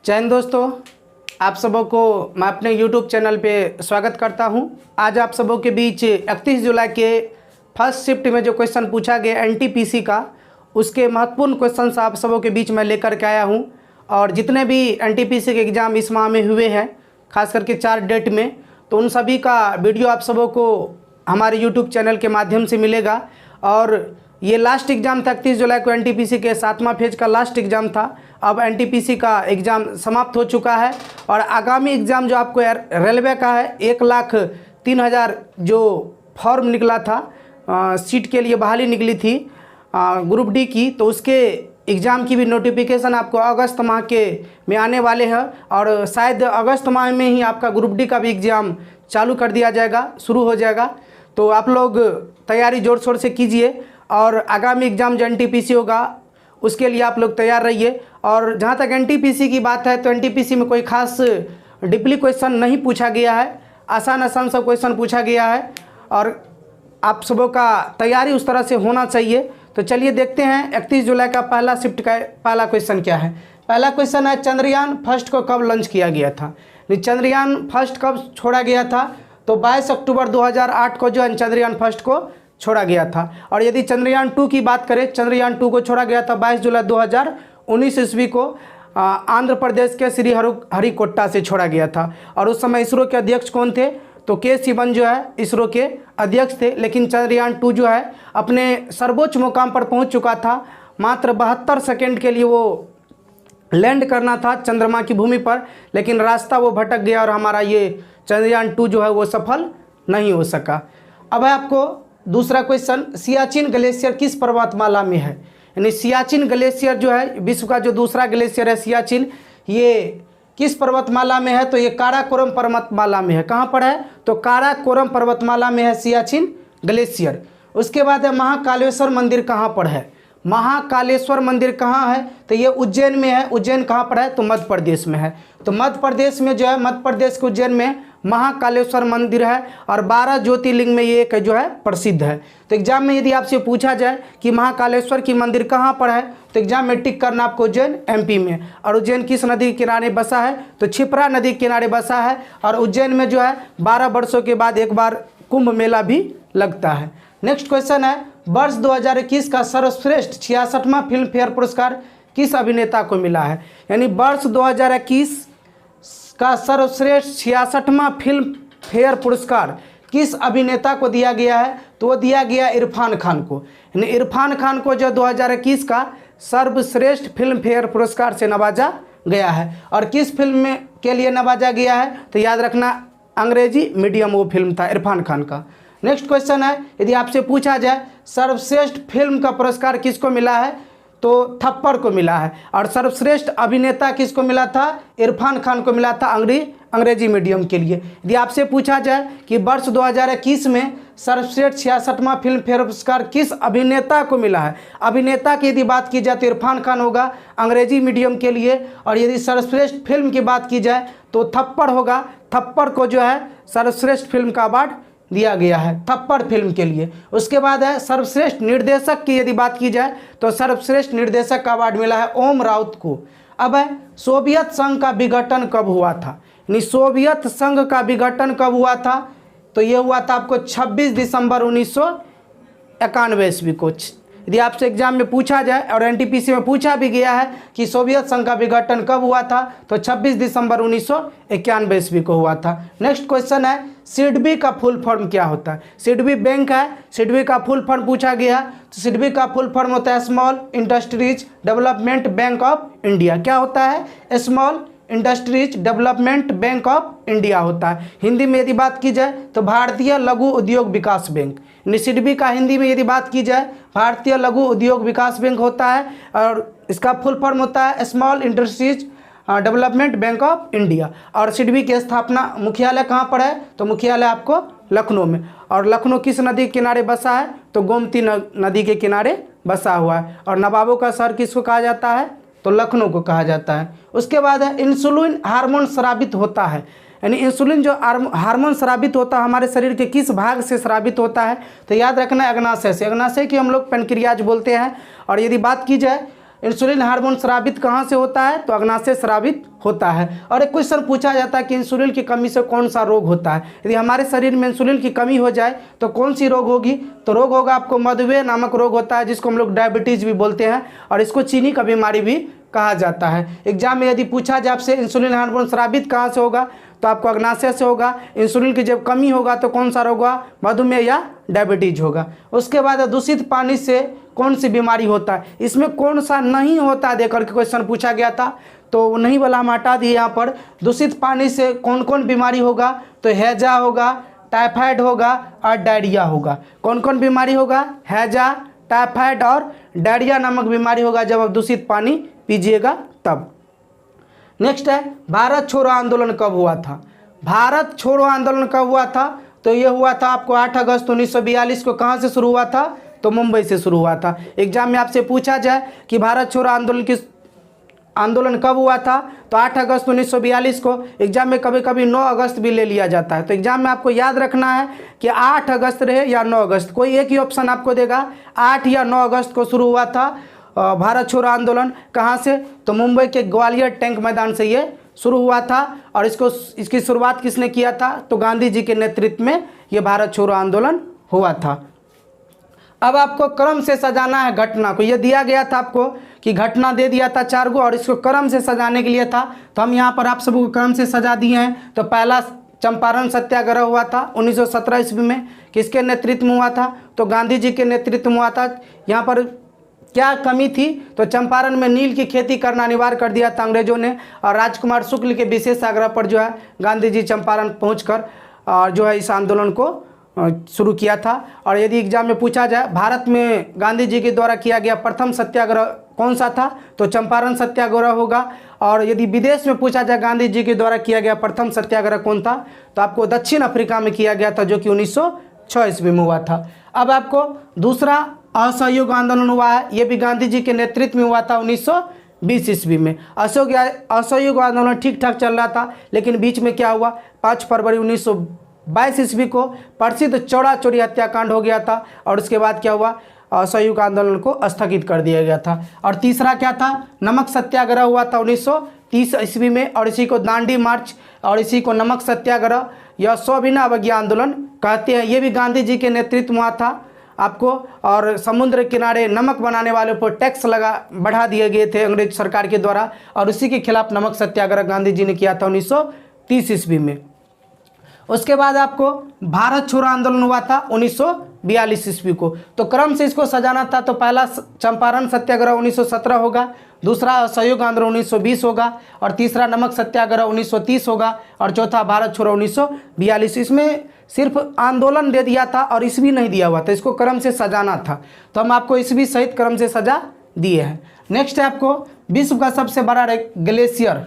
जय हिंद दोस्तों, आप सबों को मैं अपने YouTube चैनल पे स्वागत करता हूं। आज आप सबों के बीच 31 जुलाई के फर्स्ट शिफ्ट में जो क्वेश्चन पूछा गया NTPC का, उसके महत्वपूर्ण क्वेश्चन आप सबों के बीच में लेकर के आया हूं। और जितने भी NTPC के एग्ज़ाम इस माह में हुए हैं, खास करके 4 डेट में, तो उन सभी का वीडियो आप सबों को हमारे YouTube चैनल के माध्यम से मिलेगा। और ये लास्ट एग्ज़ाम था 31 जुलाई को NTPC के 7वां फेज का लास्ट एग्ज़ाम था। अब NTPC का एग्ज़ाम समाप्त हो चुका है और आगामी एग्ज़ाम जो आपको रेलवे का है, 1,03,000 जो फॉर्म निकला था, सीट के लिए बहाली निकली थी ग्रुप डी की, तो उसके एग्ज़ाम की भी नोटिफिकेशन आपको अगस्त माह के में आने वाले हैं। और शायद अगस्त माह में ही आपका ग्रुप डी का भी एग्ज़ाम चालू कर दिया जाएगा, शुरू हो जाएगा। तो आप लोग तैयारी ज़ोर शोर से कीजिए और आगामी एग्ज़ाम जो NTPC होगा उसके लिए आप लोग तैयार रहिए। और जहाँ तक NTPC की बात है, तो NTPC में कोई खास डीपली क्वेश्चन नहीं पूछा गया है, आसान सब क्वेश्चन पूछा गया है और आप सबों का तैयारी उस तरह से होना चाहिए। तो चलिए देखते हैं 31 जुलाई का पहला शिफ्ट का पहला क्वेश्चन क्या है। पहला क्वेश्चन है, चंद्रयान फर्स्ट को कब लॉन्च किया गया था? चंद्रयान फर्स्ट कब छोड़ा गया था? तो 22 अक्टूबर 2008 को जो है चंद्रयान फर्स्ट को छोड़ा गया था। और यदि चंद्रयान 2 की बात करें, चंद्रयान 2 को छोड़ा गया था 22 जुलाई 2019 ईस्वी को आंध्र प्रदेश के श्री हरिकोटा से छोड़ा गया था। और उस समय इसरो के अध्यक्ष कौन थे? तो के सिवन जो है इसरो के अध्यक्ष थे। लेकिन चंद्रयान 2 जो है अपने सर्वोच्च मुकाम पर पहुंच चुका था। मात्र 72 सेकेंड के लिए वो लैंड करना था चंद्रमा की भूमि पर, लेकिन रास्ता वो भटक गया और हमारा ये चंद्रयान 2 जो है वो सफल नहीं हो सका। अब है आपको दूसरा क्वेश्चन, सियाचिन ग्लेशियर किस पर्वतमाला में है? यानी सियाचिन ग्लेशियर जो है विश्व का जो दूसरा ग्लेशियर है सियाचिन, ये किस पर्वतमाला में है? तो ये काराकोरम पर्वतमाला में है। कहाँ पर है? तो काराकोरम पर्वतमाला में है सियाचिन ग्लेशियर। उसके बाद है महाकालेश्वर मंदिर कहाँ पर है? महाकालेश्वर मंदिर कहाँ है? तो ये उज्जैन में है। उज्जैन कहाँ पर है? तो मध्य प्रदेश में है। तो मध्य प्रदेश में जो है, मध्य प्रदेश के उज्जैन में महाकालेश्वर मंदिर है और 12 ज्योतिर्लिंग में ये एक जो है प्रसिद्ध है। तो एग्जाम में यदि आपसे पूछा जाए कि महाकालेश्वर की मंदिर कहाँ पर है, तो एग्जाम में टिक करना आपको उज्जैन MP में। और उज्जैन किस नदी के किनारे बसा है? तो क्षिप्रा नदी के किनारे बसा है। और उज्जैन में जो है 12 वर्षों के बाद एक बार कुंभ मेला भी लगता है। नेक्स्ट क्वेश्चन है, वर्ष 2021 का सर्वश्रेष्ठ 66वां फिल्म फेयर पुरस्कार किस अभिनेता को मिला है? यानी वर्ष 2021 का सर्वश्रेष्ठ 66वां फिल्म फेयर पुरस्कार किस अभिनेता को दिया गया है? तो वो दिया गया इरफान खान को। यानी इरफान खान को जो 2021 का सर्वश्रेष्ठ फिल्म फेयर पुरस्कार से नवाजा गया है। और किस फिल्म में के लिए नवाजा गया है? तो याद रखना, अंग्रेजी मीडियम वो फिल्म था इरफान खान का। नेक्स्ट क्वेश्चन है, यदि आपसे पूछा जाए सर्वश्रेष्ठ फिल्म का पुरस्कार किसको मिला है? तो थप्पड़ को मिला है। और सर्वश्रेष्ठ अभिनेता किसको मिला था? इरफान खान को मिला था अंग्रेजी मीडियम के लिए। यदि आपसे पूछा जाए कि वर्ष 2021 में सर्वश्रेष्ठ 66वां फिल्म फेयर पुरस्कार किस अभिनेता को मिला है? अभिनेता की यदि बात की जाए तो इरफान खान होगा अंग्रेजी मीडियम के लिए। और यदि सर्वश्रेष्ठ फिल्म की बात की जाए तो थप्पड़ होगा। थप्पड़ को जो है सर्वश्रेष्ठ फिल्म का अवार्ड दिया गया है थप्पड़ फिल्म के लिए। उसके बाद है सर्वश्रेष्ठ निर्देशक की यदि बात की जाए तो सर्वश्रेष्ठ निर्देशक का अवार्ड मिला है ओम राउत को। अब है सोवियत संघ का विघटन कब हुआ था? यानी सोवियत संघ का विघटन कब हुआ था? तो ये हुआ था आपको 26 दिसंबर 1991 ईस्वी को। यदि आपसे एग्जाम में पूछा जाए और NTPC में पूछा भी गया है कि सोवियत संघ का विघटन कब हुआ था, तो 26 दिसंबर 1991 ईस्वी को हुआ था। नेक्स्ट क्वेश्चन है, सिडबी का फुल फॉर्म क्या होता है? सिडबी बैंक है, सिडबी का फुल फॉर्म पूछा गया। तो सिडबी का फुल फॉर्म होता है small industries development bank of India. क्या होता है? Small industries development bank of India होता है। हिंदी में यदि बात की जाए तो भारतीय लघु उद्योग विकास बैंक। सिडबी का हिंदी में यदि बात की जाए भारतीय लघु उद्योग विकास बैंक होता है। और इसका फुल फॉर्म होता है small industries development bank of India. और सिडबी की स्थापना मुख्यालय कहाँ पर है? तो मुख्यालय आपको लखनऊ में। और लखनऊ किस नदी के किनारे बसा है? तो गोमती नदी के किनारे बसा हुआ है। और नवाबों का शहर किसको कहा जाता है? तो लखनऊ को कहा जाता है। उसके बाद है इंसुलिन हार्मोन स्रावित होता है। यानी इंसुलिन जो हार्मोन स्रावित होता है हमारे शरीर के किस भाग से स्रावित होता है? तो याद रखना अग्नाशय से। अग्नाशय की हम लोग पेनक्रियाज बोलते हैं। और यदि बात की जाए इंसुलिन हार्मोन स्रावित कहाँ से होता है? तो अग्नाशय स्रावित होता है। और एक क्वेश्चन पूछा जाता है कि इंसुलिन की कमी से कौन सा रोग होता है? यदि हमारे शरीर में इंसुलिन की कमी हो जाए तो कौन सी रोग होगी? तो रोग होगा आपको मधुमेह नामक रोग होता है, जिसको हम लोग डायबिटीज़ भी बोलते हैं, और इसको चीनी का बीमारी भी कहा जाता है। एग्जाम में यदि पूछा जाए आपसे इंसुलिन हार्मोन स्रावित कहाँ से होगा, तो आपको अग्नाशय से होगा। इंसुलिन की जब कमी होगा तो कौन सा रोग होगा? मधुमेह या डायबिटीज होगा। उसके बाद दूषित पानी से कौन सी बीमारी होता है? इसमें कौन सा नहीं होता देकर के क्वेश्चन पूछा गया था, तो नहीं वाला हम हटा दिए यहाँ पर। दूषित पानी से कौन कौन बीमारी होगा? तो हैजा होगा, टाइफाइड होगा और डायरिया होगा। कौन कौन बीमारी होगा? हैजा, टाइफाइड और डायरिया नामक बीमारी होगा जब आप दूषित पानी पीजिएगा तब। नेक्स्ट है, भारत छोड़ो आंदोलन कब हुआ था? भारत छोड़ो आंदोलन कब हुआ था? तो ये हुआ था आपको 8 अगस्त 1942 को। कहाँ से शुरू हुआ था? तो मुंबई से शुरू हुआ था। एग्जाम में आपसे पूछा जाए कि भारत छोड़ो आंदोलन कब हुआ था, तो 8 अगस्त 1942 को। एग्जाम में कभी कभी 9 अगस्त भी ले लिया जाता है, तो एग्जाम में आपको याद रखना है कि 8 अगस्त रहे या 9 अगस्त, कोई एक ही ऑप्शन आपको देगा। 8 या 9 अगस्त को शुरू हुआ था भारत छोड़ो आंदोलन। कहाँ से? तो मुंबई के ग्वालियर टैंक मैदान से ये शुरू हुआ था। और इसकी शुरुआत किसने किया था? तो गांधी जी के नेतृत्व में ये भारत छोड़ो आंदोलन हुआ था। अब आपको क्रम से सजाना है घटना को। ये दिया गया था आपको कि घटना दे दिया था 4 गो, और इसको क्रम से सजाने के लिए था, तो हम यहाँ पर आप सबको क्रम से सजा दिए हैं। तो पहला चंपारण सत्याग्रह हुआ था 1917 ईस्वी में। किसके नेतृत्व में हुआ था? तो गांधी जी के नेतृत्व में हुआ था। यहाँ पर क्या कमी थी? तो चंपारण में नील की खेती करना अनिवार्य कर दिया था अंग्रेजों ने, और राजकुमार शुक्ल के विशेष आग्रह पर जो है गांधी जी चंपारण पहुंचकर और जो है इस आंदोलन को शुरू किया था। और यदि एग्जाम में पूछा जाए भारत में गांधी जी के द्वारा किया गया प्रथम सत्याग्रह कौन सा था, तो चंपारण सत्याग्रह होगा। और यदि विदेश में पूछा जाए गांधी जी के द्वारा किया गया प्रथम सत्याग्रह कौन था, तो आपको दक्षिण अफ्रीका में किया गया था, जो कि 1906 ईस्वी में हुआ था। अब आपको दूसरा असहयोग आंदोलन हुआ है, ये भी गांधी जी के नेतृत्व में हुआ था 1920 ईस्वी में। असहयोग आंदोलन ठीक ठाक चल रहा था, लेकिन बीच में क्या हुआ? 5 फरवरी 1922 ईस्वी को प्रसिद्ध चौड़ा चोरी हत्याकांड हो गया था, और उसके बाद क्या हुआ? असहयोग आंदोलन को स्थगित कर दिया गया था। और तीसरा क्या था? नमक सत्याग्रह हुआ था 1930 ईस्वी में, और इसी को दांडी मार्च और इसी को नमक सत्याग्रह या सविनय अवज्ञा आंदोलन कहते हैं। ये भी गांधी जी के नेतृत्व में हुआ था आपको। और समुद्र किनारे नमक बनाने वालों पर टैक्स बढ़ा दिए गए थे अंग्रेज सरकार के द्वारा, और उसी के खिलाफ नमक सत्याग्रह गांधी जी ने किया था 1930 ईस्वी में। उसके बाद आपको भारत छोड़ो आंदोलन हुआ था 1942 ईस्वी को। तो क्रम से इसको सजाना था, तो पहला चंपारण सत्याग्रह 1917 होगा, दूसरा असहयोग आंदोलन 1920 होगा, और तीसरा नमक सत्याग्रह 1930 होगा, और चौथा भारत छोड़ो 1942। इसमें सिर्फ आंदोलन दे दिया था और ईस्वी नहीं दिया हुआ था, इसको क्रम से सजाना था, तो हम आपको ईस्वी सहित क्रम से सजा दिए हैं। नेक्स्ट है आपको विश्व का सबसे बड़ा ग्लेशियर,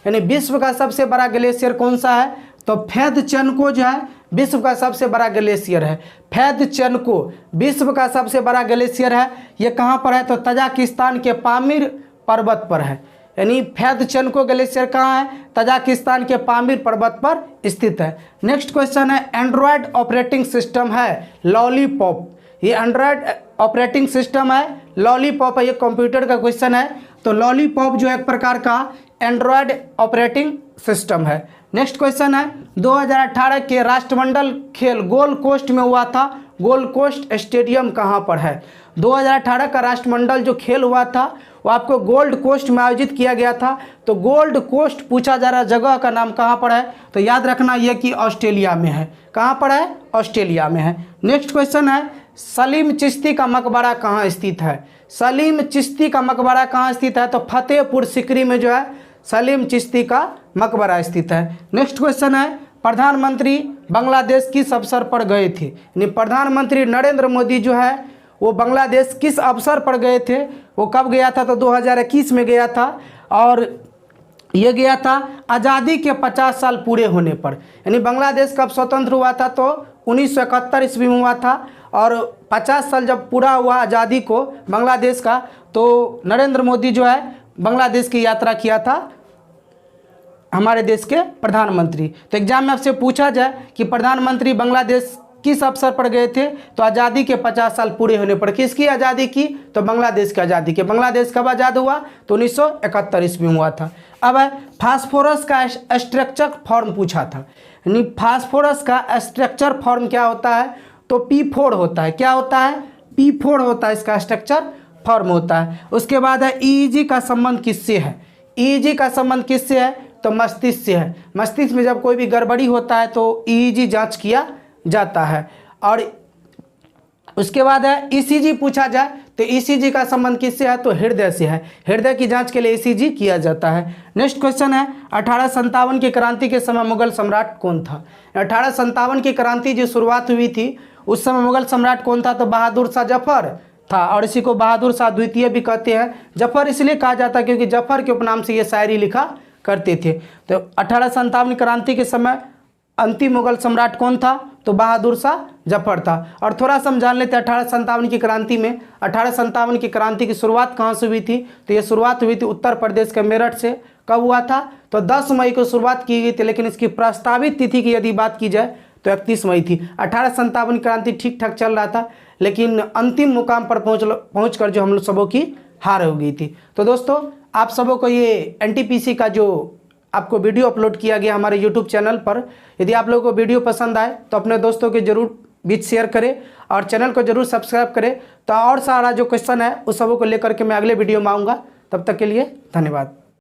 यानी विश्व का सबसे बड़ा ग्लेशियर कौन सा है? तो फैदचनको जो है विश्व का सबसे बड़ा ग्लेशियर है। फैदचनको विश्व का सबसे बड़ा ग्लेशियर है। ये कहाँ पर है? तो तजाकिस्तान के पामीर पर्वत पर है। यानी फैदचनको ग्लेशियर कहाँ है? तजाकिस्तान के पामीर पर्वत पर स्थित है। नेक्स्ट क्वेश्चन है, एंड्रॉयड ऑपरेटिंग सिस्टम है लॉलीपॉप। ये एंड्रॉयड ऑपरेटिंग सिस्टम है, लॉलीपॉप है, ये कंप्यूटर का क्वेश्चन है। तो लॉलीपॉप जो है एक प्रकार का एंड्रॉयड ऑपरेटिंग सिस्टम है। नेक्स्ट क्वेश्चन है, 2018 के राष्ट्रमंडल खेल गोल्ड कोस्ट में हुआ था। गोल्ड कोस्ट स्टेडियम कहाँ पर है? 2018 का राष्ट्रमंडल जो खेल हुआ था वो आपको गोल्ड कोस्ट में आयोजित किया गया था। तो गोल्ड कोस्ट पूछा जा रहा जगह का नाम कहाँ पर है? तो याद रखना ये कि ऑस्ट्रेलिया में है। कहाँ पर है? ऑस्ट्रेलिया में है। नेक्स्ट क्वेश्चन है, सलीम चिश्ती का मकबरा कहाँ स्थित है? सलीम चिश्ती का मकबरा कहाँ स्थित है? तो फतेहपुर सिकरी में जो है सलीम चिश्ती का मकबरा स्थित है। नेक्स्ट क्वेश्चन है, प्रधानमंत्री बांग्लादेश किस अवसर पर गए थे? यानी प्रधानमंत्री नरेंद्र मोदी जो है वो बांग्लादेश किस अवसर पर गए थे? वो कब गया था? तो 2021 में गया था, और ये गया था आज़ादी के 50 साल पूरे होने पर। यानी बांग्लादेश कब स्वतंत्र हुआ था? तो 1971 ईस्वी में हुआ था, और 50 साल जब पूरा हुआ आज़ादी को बांग्लादेश का, तो नरेंद्र मोदी जो है बांग्लादेश की यात्रा किया था हमारे देश के प्रधानमंत्री। तो एग्जाम में आपसे पूछा जाए कि प्रधानमंत्री बांग्लादेश किस अवसर पर गए थे? तो आज़ादी के 50 साल पूरे होने पर। किसकी आज़ादी की? तो बांग्लादेश की आज़ादी की। बांग्लादेश कब आज़ाद हुआ? तो 1971 ईस्वी में हुआ था। अब फास्फोरस का स्ट्रक्चर फॉर्म पूछा था, यानी फास्फोरस का स्ट्रक्चर फॉर्म क्या होता है? तो P4 होता है। क्या होता है? P4 होता है, इसका स्ट्रक्चर फॉर्म होता है। उसके बाद है EEG का संबंध किससे है? EEG का संबंध किससे है? तो मस्तिष्क से है। मस्तिष्क में जब कोई भी गड़बड़ी होता है तो EEG जांच किया जाता है। और उसके बाद है ECG पूछा जाए तो ECG का संबंध किससे है? तो हृदय से है। हृदय की जांच के लिए ECG किया जाता है। नेक्स्ट क्वेश्चन है 1857 की क्रांति के समय मुगल सम्राट कौन था? 1857 की क्रांति जो शुरुआत हुई थी उस समय मुगल सम्राट कौन था? तो बहादुर शाह जफर था, और इसी को बहादुर शाह द्वितीय भी कहते हैं। जफर इसलिए कहा जाता है क्योंकि जफर के उपनाम से ये शायरी लिखा करते थे। तो 1857 क्रांति के समय अंतिम मुगल सम्राट कौन था? तो बहादुर शाह जफर था। और थोड़ा सा हम जान लेते हैं 1857 की क्रांति में। 1857 की क्रांति की शुरुआत कहाँ से हुई थी? तो ये शुरुआत हुई थी उत्तर प्रदेश के मेरठ से। कब हुआ था? तो 10 मई को शुरुआत की गई थी, लेकिन इसकी प्रस्तावित तिथि की यदि बात की जाए तो 31 मई थी। 1857 क्रांति ठीक ठाक चल रहा था, लेकिन अंतिम मुकाम पर पहुँच कर जो हम लोग सबों की हार हो गई थी। तो दोस्तों आप सबों को ये NTPC का जो आपको वीडियो अपलोड किया गया हमारे यूट्यूब चैनल पर, यदि आप लोगों को वीडियो पसंद आए तो अपने दोस्तों के जरूर बीच शेयर करें और चैनल को जरूर सब्सक्राइब करें। तो और सारा जो क्वेश्चन है उस सबों को लेकर के मैं अगले वीडियो में आऊँगा। तब तक के लिए धन्यवाद।